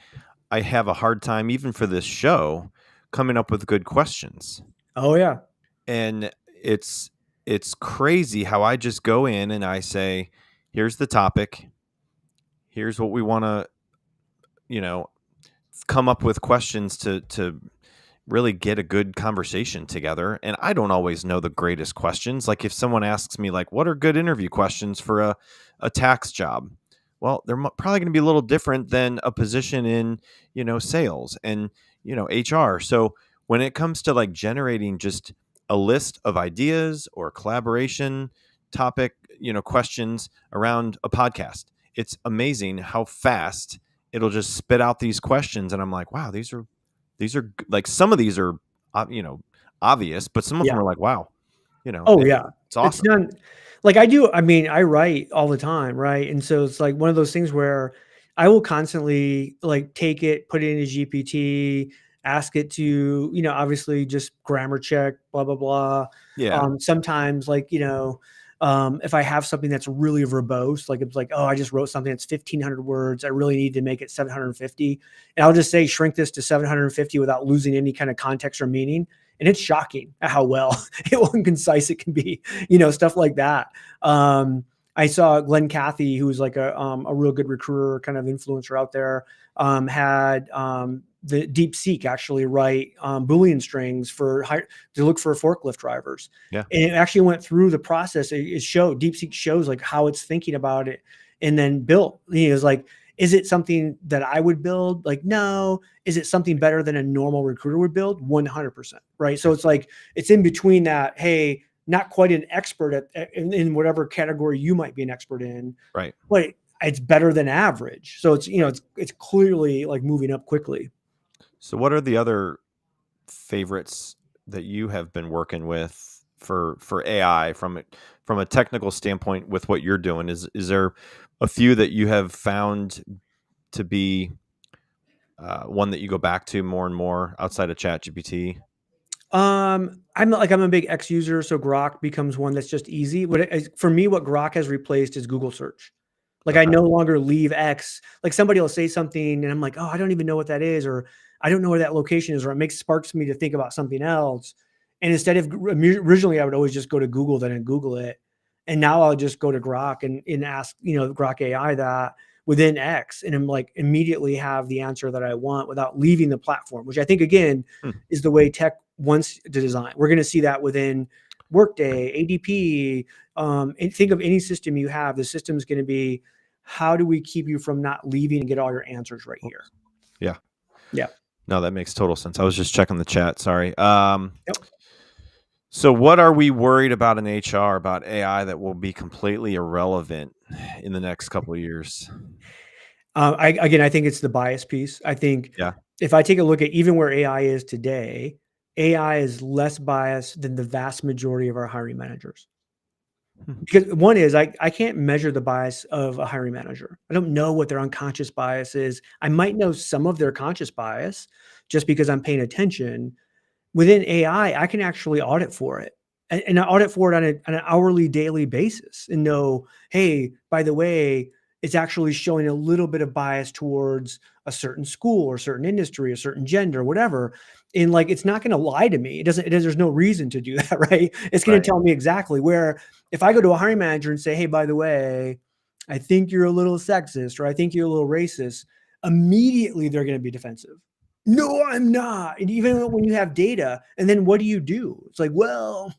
Speaker 1: I have a hard time, even for this show, coming up with good questions.
Speaker 2: Oh, yeah.
Speaker 1: And it's it's crazy how I just go in and I say, here's the topic, here's what we want to, you know, come up with questions to really get a good conversation together. And I don't always know the greatest questions. Like if someone asks me like, what are good interview questions for a tax job? Well, they're probably going to be a little different than a position in, sales and, HR. So when it comes to like generating just a list of ideas or collaboration topic, questions around a podcast, it's amazing how fast it'll just spit out these questions. And I'm like, wow, these are like, some of these are, you know, obvious, but some of them
Speaker 2: Yeah.
Speaker 1: are like, wow,
Speaker 2: Oh, yeah.
Speaker 1: it's
Speaker 2: It's
Speaker 1: awesome.
Speaker 2: done like, I write all the time, right? And so it's like one of those things where I will constantly, like, take it, put it into GPT, ask it to, obviously just grammar check, blah, blah, blah.
Speaker 1: Yeah.
Speaker 2: Sometimes, like, if I have something that's really verbose, like, it's like, "Oh, I just wrote something that's 1,500 words. I really need to make it 750." And I'll just say, "Shrink this to 750 without losing any kind of context or meaning." And it's shocking at how well and concise it can be, stuff like that. I saw Glenn Cathy, who's like a real good recruiter, kind of influencer out there, had the DeepSeek actually write Boolean strings to look for forklift drivers.
Speaker 1: Yeah.
Speaker 2: And it actually went through the process. It showed DeepSeek shows like how it's thinking about it and then built. He was like, is it something that I would build? Like, no. Is it something better than a normal recruiter would build? 100%. Right. So it's like, it's in between that. Hey, not quite an expert in whatever category you might be an expert in,
Speaker 1: Right.
Speaker 2: but it's better than average. So it's clearly like moving up quickly.
Speaker 1: So what are the other favorites that you have been working with for AI from a technical standpoint with what you're doing? Is there a few that you have found to be one that you go back to more and more outside of ChatGPT?
Speaker 2: I'm a big X user, so Grok becomes one that's just easy. For me, what Grok has replaced is Google search. Like, I
Speaker 1: Okay.
Speaker 2: no longer leave X. Like, somebody will say something and I'm like, oh, I don't even know what that is, or I don't know where that location is, or it sparks me to think about something else. And instead of originally, I would always just go to Google, then and Google it. And now I'll just go to Grok and ask, Grok AI that within X, and I'm like immediately have the answer that I want without leaving the platform, which I think again
Speaker 1: Hmm.
Speaker 2: is the way tech wants to design. We're going to see that within Workday, ADP. And think of any system you have. The system is going to be, how do we keep you from not leaving and get all your answers right here?
Speaker 1: Yeah.
Speaker 2: Yeah.
Speaker 1: No, that makes total sense. I was just checking the chat. Sorry.
Speaker 2: Yep.
Speaker 1: So what are we worried about in HR about AI that will be completely irrelevant in the next couple of years?
Speaker 2: I think it's the bias piece. I think
Speaker 1: Yeah.
Speaker 2: if I take a look at even where AI is today, AI is less biased than the vast majority of our hiring managers.
Speaker 1: Hmm.
Speaker 2: Because one is I can't measure the bias of a hiring manager. I don't know what their unconscious bias is. I might know some of their conscious bias just because I'm paying attention. Within AI, I can actually audit for it, and I audit for it on an hourly, daily basis and know, hey, by the way, it's actually showing a little bit of bias towards a certain school or certain industry, a certain gender, whatever. And like, it's not going to lie to me. There's no reason to do that, right? It's going to
Speaker 1: Right.
Speaker 2: tell me exactly where, if I go to a hiring manager and say, hey, by the way, I think you're a little sexist, or I think you're a little racist, immediately they're going to be defensive. No, I'm not. And even when you have data, and then what do you do? It's like, well,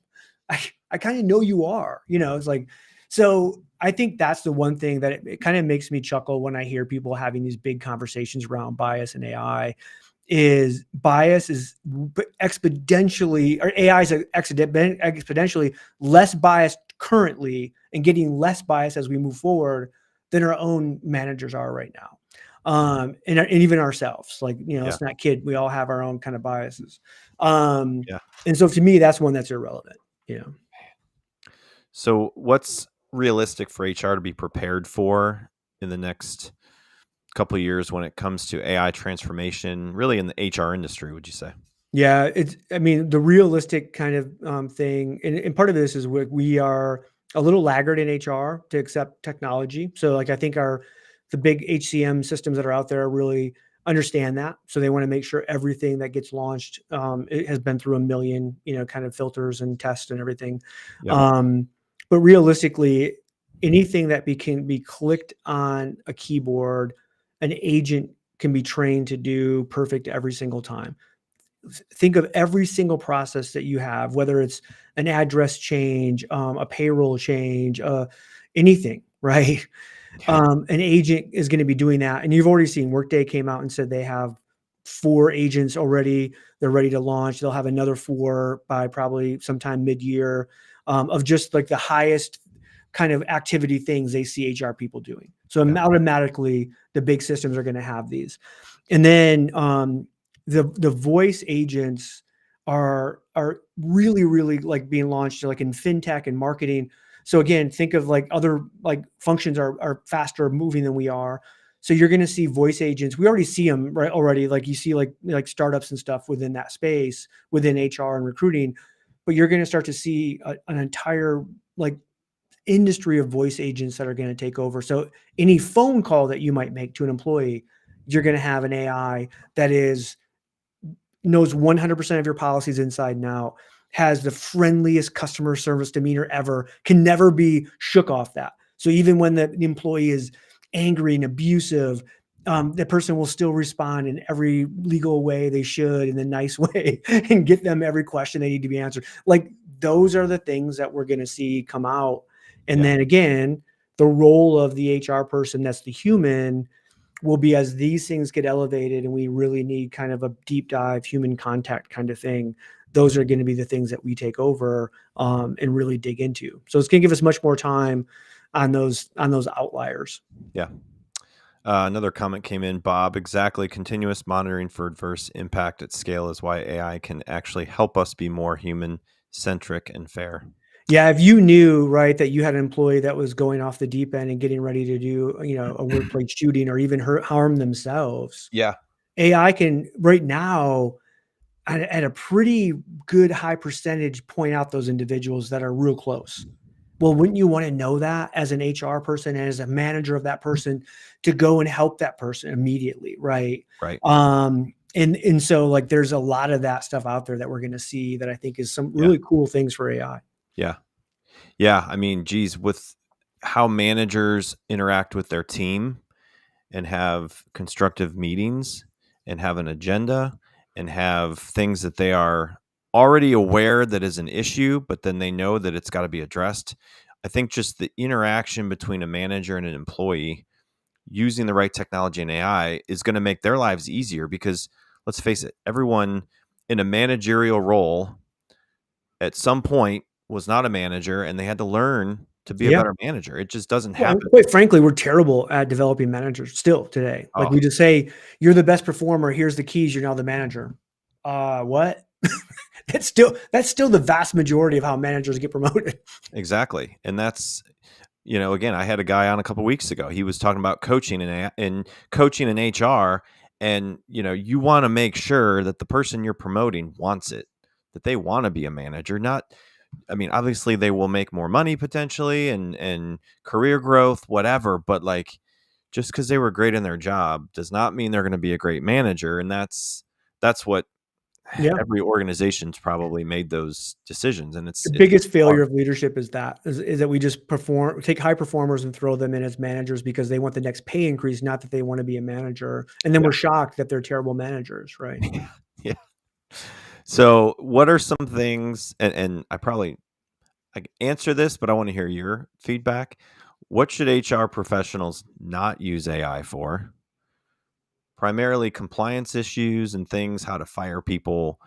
Speaker 2: I kind of know you are, it's like, so I think that's the one thing that it kind of makes me chuckle when I hear people having these big conversations around bias and AI. Is bias is exponentially, or AI is exponentially less biased currently and getting less biased as we move forward than our own managers are right now. And even ourselves, like,
Speaker 1: Yeah.
Speaker 2: let's not kid, we all have our own kind of biases. And
Speaker 1: Yeah.
Speaker 2: so to me, that's one that's irrelevant.
Speaker 1: So what's realistic for HR to be prepared for in the next couple of years when it comes to AI transformation, really in the HR industry, would you say?
Speaker 2: Yeah, the realistic kind of thing, and part of this is we are a little laggard in HR to accept technology. So like I think the big HCM systems that are out there really understand that. So they want to make sure everything that gets launched it has been through a million, kind of filters and tests and everything.
Speaker 1: Yep.
Speaker 2: But realistically, anything that can be clicked on a keyboard, an agent can be trained to do perfect every single time. Think of every single process that you have, whether it's an address change, a payroll change, anything, right?
Speaker 1: Yeah.
Speaker 2: An agent is going to be doing that. And you've already seen Workday came out and said they have 4 agents already. They're ready to launch. They'll have another 4 by probably sometime mid-year of just like the highest kind of activity things they see HR people doing. So
Speaker 1: Yeah.
Speaker 2: automatically the big systems are going to have these. And then the voice agents are really, really like being launched like in fintech and marketing. So again, think of like other like functions are faster moving than we are. So you're going to see voice agents. We already see them right already. Like you see like startups and stuff within that space within HR and recruiting, but you're going to start to see an entire like industry of voice agents that are going to take over. So any phone call that you might make to an employee, you're going to have an AI that knows 100% of your policies inside and out, has the friendliest customer service demeanor ever, can never be shook off that. So even when the employee is angry and abusive, the person will still respond in every legal way they should, in the nice way, and get them every question they need to be answered. Like those are the things that we're going to see come out. And
Speaker 1: Yeah.
Speaker 2: then again, the role of the HR person, that's the human, will be as these things get elevated and we really need kind of a deep dive human contact kind of thing. Those are going to be the things that we take over and really dig into. So it's going to give us much more time on those outliers.
Speaker 1: Yeah. Another comment came in, Bob. Exactly. Continuous monitoring for adverse impact at scale is why AI can actually help us be more human centric and fair.
Speaker 2: Yeah, if you knew, right, that you had an employee that was going off the deep end and getting ready to do, a workplace shooting or even harm themselves,
Speaker 1: Yeah.
Speaker 2: AI can right now at a pretty good high percentage point out those individuals that are real close. Well, wouldn't you want to know that as an HR person and as a manager of that person to go and help that person immediately, right?
Speaker 1: Right.
Speaker 2: And so like there's a lot of that stuff out there that we're going to see that I think is some really cool things for AI.
Speaker 1: Yeah. Yeah. I mean, geez, with how managers interact with their team and have constructive meetings and have an agenda and have things that they are already aware that is an issue, but then they know that it's got to be addressed. I think just the interaction between a manager and an employee using the right technology and AI is going to make their lives easier because let's face it, everyone in a managerial role at some point was not a manager and they had to learn to be a
Speaker 2: Yeah.
Speaker 1: better manager. It just doesn't
Speaker 2: Well,
Speaker 1: happen.
Speaker 2: quite frankly, we're terrible at developing managers still today. Like
Speaker 1: Oh,
Speaker 2: we just say, you're the best performer. Here's the keys. You're now the manager. What? That's still the vast majority of how managers get promoted.
Speaker 1: exactly. And that's, again, I had a guy on a couple weeks ago. He was talking about coaching and coaching in HR. And, you want to make sure that the person you're promoting wants it, that they want to be a manager, obviously they will make more money potentially and career growth, whatever. But like, just because they were great in their job does not mean they're going to be a great manager. And that's what
Speaker 2: Yeah.
Speaker 1: every organization's probably made those decisions. And
Speaker 2: The biggest failure
Speaker 1: hard.
Speaker 2: of leadership is that we just take high performers and throw them in as managers because they want the next pay increase, not that they want to be a manager. And then we're shocked that they're terrible managers, right?
Speaker 1: Yeah. So what are some things, and I answer this, but I want to hear your feedback. What should HR professionals not use AI for? Primarily compliance issues and things, how to fire people.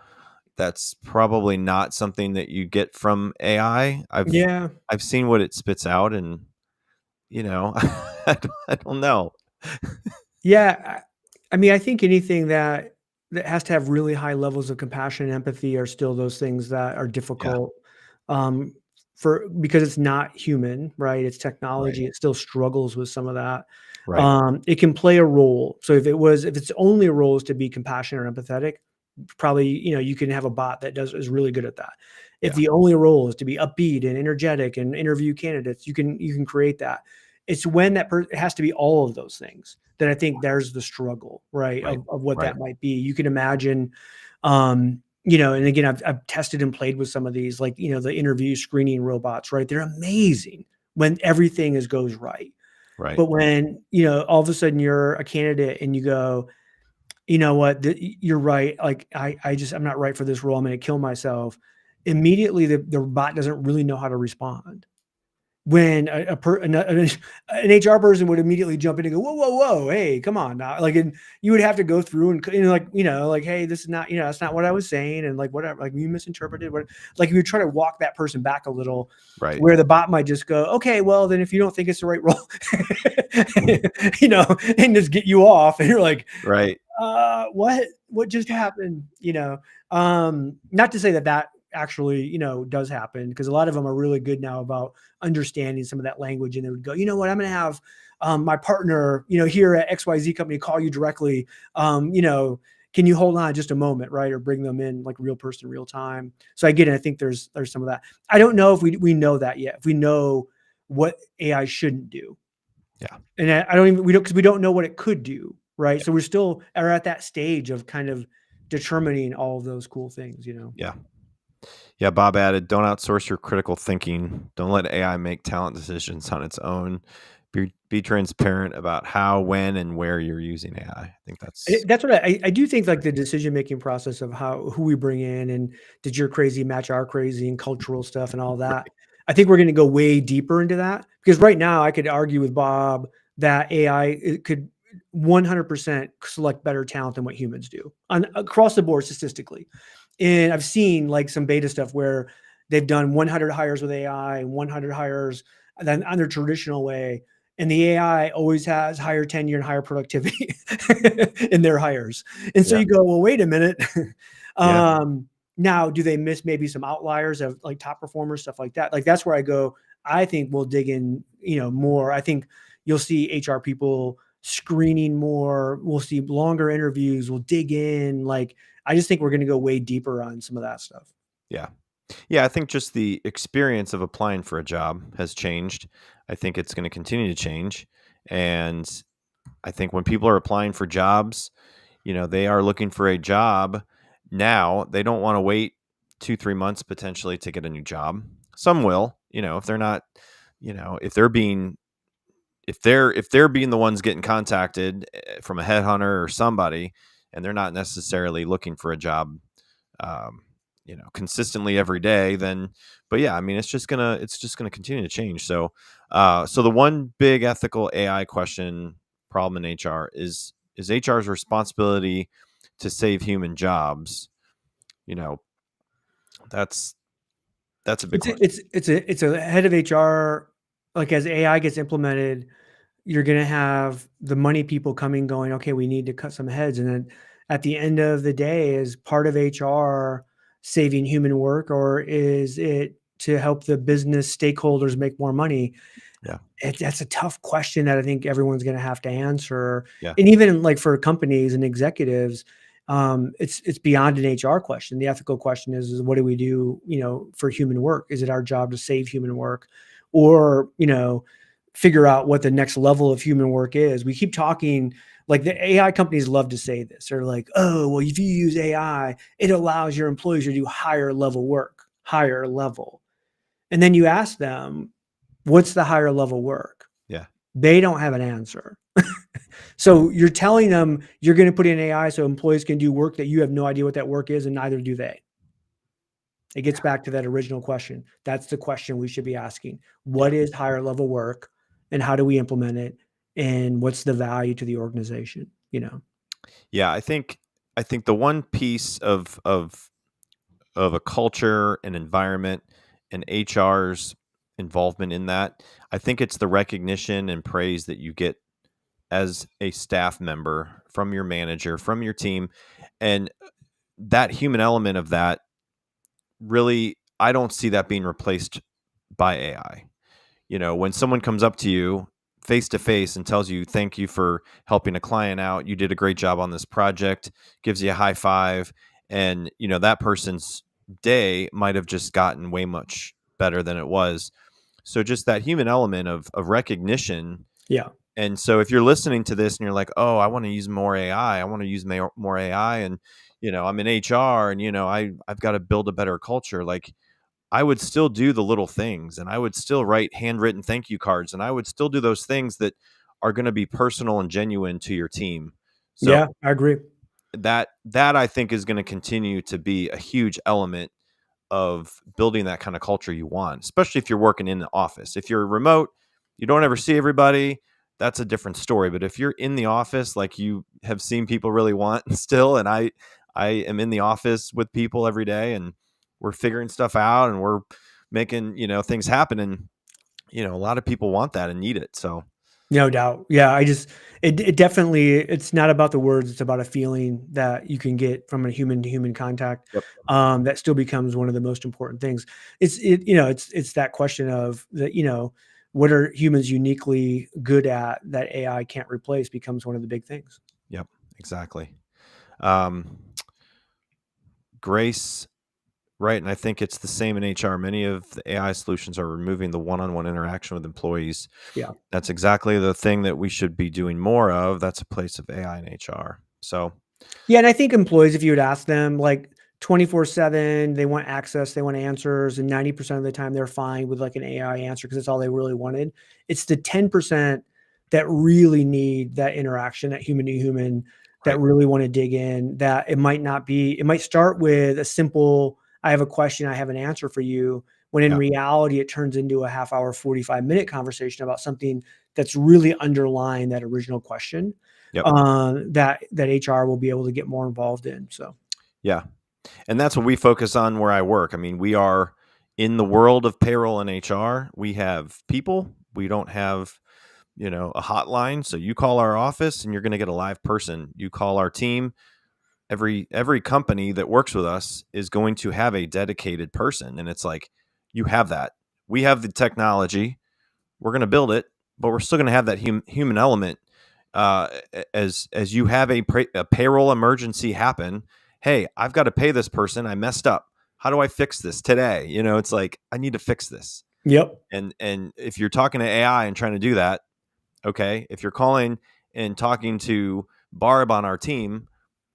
Speaker 1: That's probably not something that you get from AI.
Speaker 2: Yeah.
Speaker 1: I've seen what it spits out, and I don't know.
Speaker 2: Yeah. I mean, I think anything that has to have really high levels of compassion and empathy are still those things that are
Speaker 1: Yeah.
Speaker 2: difficult because it's not human, right? It's
Speaker 1: Right.
Speaker 2: technology. It still struggles with some of that.
Speaker 1: Right.
Speaker 2: It can play a role. So if its only role is to be compassionate or empathetic, probably, you can have a bot that is really good at that. If
Speaker 1: Yeah.
Speaker 2: the only role is to be upbeat and energetic and interview candidates, you can create that. It's when it has to be all of those things that I think there's the struggle, right?
Speaker 1: Right.
Speaker 2: Of what
Speaker 1: Right.
Speaker 2: that might be. You can imagine, and again, I've tested and played with some of these, like, the interview screening robots, right? They're amazing when everything goes right.
Speaker 1: Right.
Speaker 2: But when, all of a sudden you're a candidate and you go, you know what, you're right. Like, I'm not right for this role. I'm going to kill myself. Immediately, the bot doesn't really know how to respond. When an HR person would immediately jump in and go, whoa, whoa, whoa, hey, come on now. Like, and you would have to go through and like, hey, this is not, that's not what I was saying. And like, whatever, like, you misinterpreted what, like, you would try to walk that person back a little,
Speaker 1: Right.
Speaker 2: where the bot might just go, okay, well, then if you don't think it's the right role, and just get you off. And you're like,
Speaker 1: Right.
Speaker 2: what just happened? Not to say that actually, does happen, because a lot of them are really good now about understanding some of that language, and they would go, you know what, I'm going to have my partner, here at XYZ company call you directly. Can you hold on just a moment, right? Or bring them in like real person, real time. So I get it. I think there's some of that. I don't know if we know that yet. If we know what AI shouldn't do.
Speaker 1: Yeah.
Speaker 2: And I don't even, because we don't know what it could do. Right. Yeah. So we're still at that stage of kind of determining all of those cool things,
Speaker 1: Yeah. Yeah. Bob added, don't outsource your critical thinking. Don't let AI make talent decisions on its own. Be transparent about how, when, and where you're using AI. I think
Speaker 2: that's what I do think, like, the decision-making process of who we bring in, and did your crazy match our crazy, and cultural stuff and all that. I think we're going to go way deeper into that, because right now I could argue with Bob that AI could 100% select better talent than what humans do across the board statistically. And I've seen like some beta stuff where they've done 100 hires with AI and 100 hires then on their traditional way. And the AI always has higher tenure and higher productivity in their hires. And so
Speaker 1: Yeah.
Speaker 2: you go, well, wait a minute.
Speaker 1: Yeah.
Speaker 2: Now, do they miss maybe some outliers of like top performers, stuff like that? Like, that's where I go. I think we'll dig in, more. I think you'll see HR people screening more. We'll see longer interviews. We'll dig in. Like, I just think we're going to go way deeper on some of that stuff.
Speaker 1: Yeah. Yeah. I think just the experience of applying for a job has changed. I think it's going to continue to change. And I think when people are applying for jobs, they are looking for a job now. They don't want to wait 2-3 months potentially to get a new job. Some will, if they're not, if they're being the ones getting contacted from a headhunter or somebody, and they're not necessarily looking for a job, consistently every day, then, but yeah, I mean, it's just gonna continue to change. So, so the one big ethical AI problem in HR is HR's responsibility to save human jobs. That's a big question.
Speaker 2: It's a head of HR. Like, as AI gets implemented, you're going to have the money people coming, going, okay, we need to cut some heads. And then at the end of the day, is part of HR saving human work, or is it to help the business stakeholders make more money?
Speaker 1: Yeah.
Speaker 2: That's a tough question that I think everyone's going to have to answer.
Speaker 1: Yeah.
Speaker 2: And even like for companies and executives, it's beyond an HR question. The ethical question is what do we do, for human work? Is it our job to save human work, or, figure out what the next level of human work is? We keep talking, like, the AI companies love to say this. They're like, oh, well, if you use AI, it allows your employees to do higher level work, higher level. And then you ask them, what's the higher level work?
Speaker 1: Yeah.
Speaker 2: They don't have an answer. So you're telling them you're going to put in AI so employees can do work that you have no idea what that work is, and neither do they. It gets back to that original question. That's the question we should be asking. What is higher level work, and how do we implement it? And what's the value to the organization?
Speaker 1: Yeah, I think the one piece of a culture and environment and HR's involvement in that, I think it's the recognition and praise that you get as a staff member from your manager, from your team. And that human element of that, really, I don't see that being replaced by AI. When someone comes up to you face to face and tells you, thank you for helping a client out, you did a great job on this project, gives you a high five, and that person's day might have just gotten way much better than it was. So just that human element of recognition.
Speaker 2: Yeah.
Speaker 1: And so if you're listening to this and you're like, oh, I want to use more AI, I want to use more AI, and I'm in HR, and I've got to build a better culture. Like, I would still do the little things, and I would still write handwritten thank you cards, and I would still do those things that are going to be personal and genuine to your team. So
Speaker 2: Yeah, I agree.
Speaker 1: that I think is going to continue to be a huge element of building that kind of culture you want, especially if you're working in the office. If you're remote, you don't ever see everybody, that's a different story. But if you're in the office, like you have seen people really want still, and I am in the office with people every day, and we're figuring stuff out, and we're making, things happen. And, a lot of people want that and need it. So
Speaker 2: No doubt. Yeah, it definitely, it's not about the words, it's about a feeling that you can get from a human to human contact.
Speaker 1: yep.
Speaker 2: That still becomes one of the most important things. It's that question of what are humans uniquely good at that AI can't replace becomes one of the big things.
Speaker 1: Yep, exactly. Grace, right, and I think it's the same in HR. Many of the AI solutions are removing the one-on-one interaction with employees.
Speaker 2: Yeah.
Speaker 1: That's exactly the thing that we should be doing more of. That's a place of AI in HR. So
Speaker 2: Yeah, and I think employees, if you would ask them, like 24/7, they want access, they want answers, and 90% of the time they're fine with like an AI answer because it's all they really wanted. It's the 10% that really need that interaction, that human to human, that
Speaker 1: right.
Speaker 2: really want to dig in. That it might start with a simple, I have a question, I have an answer for you. When in
Speaker 1: Yeah.
Speaker 2: reality, it turns into a half hour, 45-minute conversation about something that's really underlying that original question.
Speaker 1: Yep.
Speaker 2: That HR will be able to get more involved in. So
Speaker 1: Yeah. And that's what we focus on where I work. I mean, we are in the world of payroll and HR. We have people. We don't have, a hotline. So you call our office and you're going to get a live person. You call our team. Every company that works with us is going to have a dedicated person. And it's like, you have that. We have the technology. We're going to build it, but we're still going to have that human element. As you have a payroll emergency happen, hey, I've got to pay this person. I messed up. How do I fix this today? It's like, I need to fix this.
Speaker 2: yep.
Speaker 1: And if you're talking to AI and trying to do that, okay. If you're calling and talking to Barb on our team,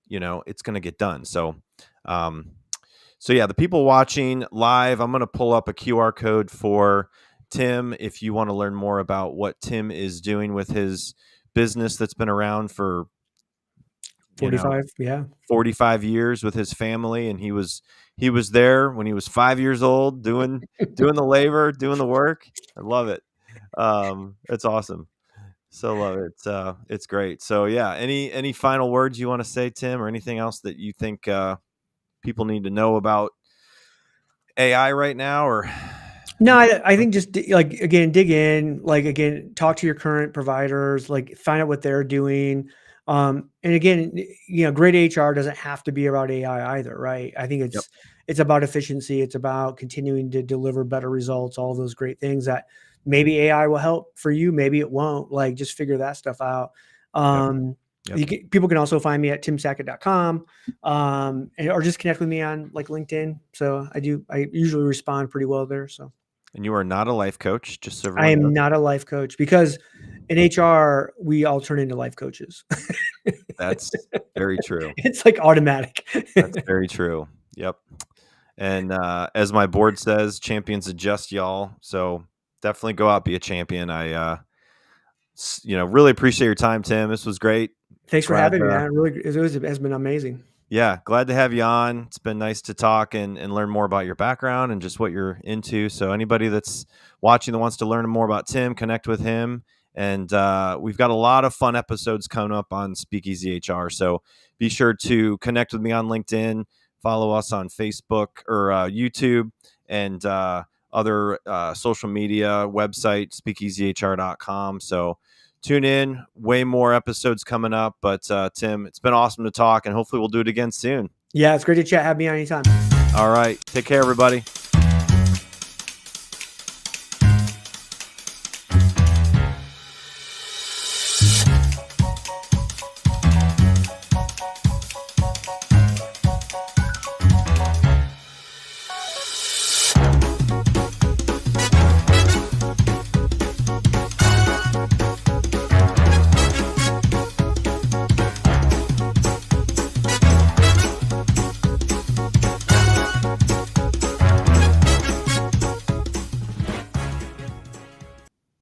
Speaker 1: it's going to get done. So, yeah, the people watching live, I'm going to pull up a QR code for Tim if you want to learn more about what Tim is doing with his business that's been around for
Speaker 2: 45. Yeah.
Speaker 1: 45 years with his family, and he was there when he was 5 years old doing the labor, doing the work. I love it. It's awesome. So love it. It's great. So yeah, any final words you want to say, Tim, or anything else that you think people need to know about AI right now? Or
Speaker 2: No, I think just again, dig in, again, talk to your current providers, find out what they're doing. And again, great HR doesn't have to be about AI either, right? I think
Speaker 1: Yep.
Speaker 2: it's about efficiency. It's about continuing to deliver better results, all those great things that maybe AI will help for you. Maybe it won't. Just figure that stuff out.
Speaker 1: Yep.
Speaker 2: People can also find me at timsackett.com, or just connect with me on LinkedIn. So I usually respond pretty well there. So.
Speaker 1: And you are not a life coach, just so
Speaker 2: I
Speaker 1: everyone
Speaker 2: am
Speaker 1: knows.
Speaker 2: not a life coach because in HR, we all turn into life coaches.
Speaker 1: That's very true.
Speaker 2: It's like automatic.
Speaker 1: That's very true. Yep. And as my board says, champions adjust, y'all. So definitely go out, be a champion. I really appreciate your time, Tim. This was great.
Speaker 2: Thanks for having me. It has been amazing.
Speaker 1: Yeah, glad to have you on. It's been nice to talk and learn more about your background and just what you're into. So anybody that's watching that wants to learn more about Tim, connect with him. And we've got a lot of fun episodes coming up on Speakeasy HR. So be sure to connect with me on LinkedIn, follow us on Facebook or YouTube, and other social media website, speakeasyhr.com. So tune in, way more episodes coming up. But Tim, it's been awesome to talk, and hopefully we'll do it again soon.
Speaker 2: Yeah, it's great to chat. Have me on anytime.
Speaker 1: All right. Take care, everybody.